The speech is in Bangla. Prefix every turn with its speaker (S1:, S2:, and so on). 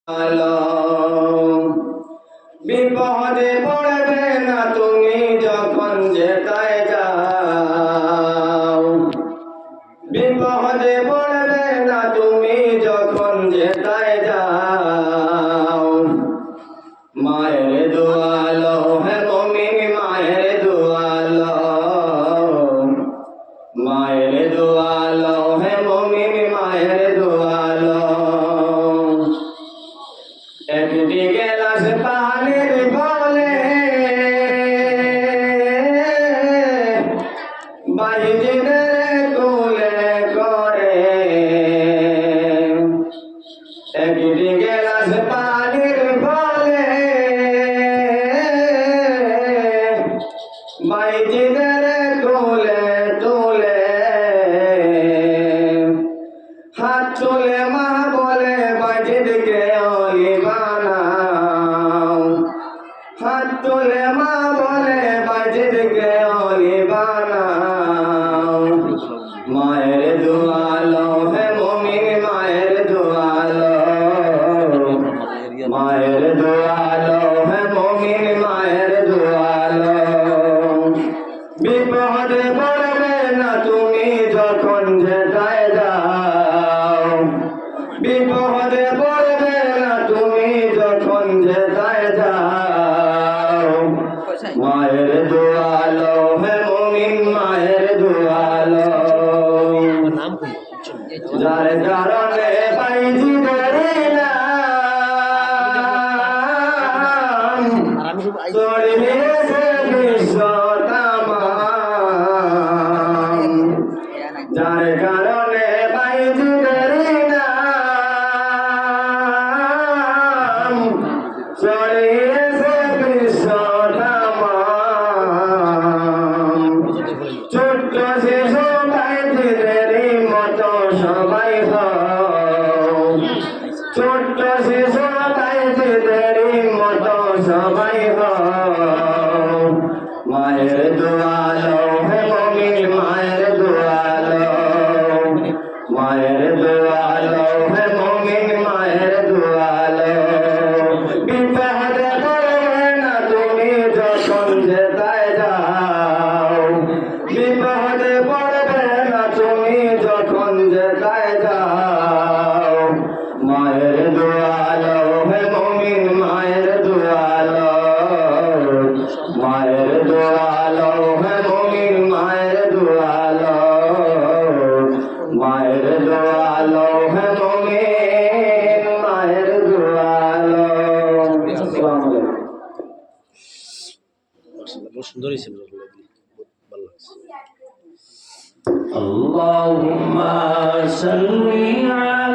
S1: আলো বিপদে পড়বে না তুমি যখন যেতায় যাও, বিপদে পড়বে না তুমি যখন যেতায় যাও। মায়ের দোয়ালো হে মুমিন, মায়ের দোয়ালো, মায়ের দোয়ালো হে মুমিন, মায়ের দোয়ালো। একটি গেলাস পানির বলে বাইজিদের কুলে করে, একটি গেলাস পানির বলে বাইজিদের কুলে তুলে, হাত তুলে মা বলে বাইজিদকে অলি বানাও, হাত তুলে মা বলে বাইজিদকে অলি বানাও। মায়ের দোয়ালো হে মুমিন, মায়ের দোয়ালো, মায়ের দোয়ালো হে মুমিন, মায়ের দোয়ালো। বিপদে পড়বে না তুমি যখন যেতায় যাও, বিপদে পড়বে না তুমি যখন যেতায় যাও। মায়ের দোয়ালো হে মুমিন, মায়ের দোয়ালো। যার কারণে বাইজিদের নাম ছড়িয়েছে বিশ্ব তামাম, যার কারণে বাইজিদের নাম ছড়িয়েছে বিশ্ব তামাম। ছোট্ট শিশু বাইজিদেরই মতো সবাই হও, ছোট্ট শিশু বাইজিদেরই মতো সবাই হও। মায়ের দোয়ালো হে মুমিন, মায়ের দোয়ালো, মায়ের দোয়ালো হে মুমিন, মায়ের দোয়ালো। বিপদে পড়বে না তুমি যখন যেতায় যাও, বিপদে পড়বে না তুমি যখন যেতায় যাও। মায়ের দোয়ালো হে মুমিন, মায়ের দোয়ালো, মায়ের দোয়ালো হে মুমিন, মায়ের দোয়ালো, মায়ের দোয়ালো হে মুমিন, মায়ের দোয়ালো। আসসালামু আলাইকুম।
S2: সুন্দর হয়েছে, ভালো লাগছে।
S1: আল্লাহুম্মা সাল্লি আলা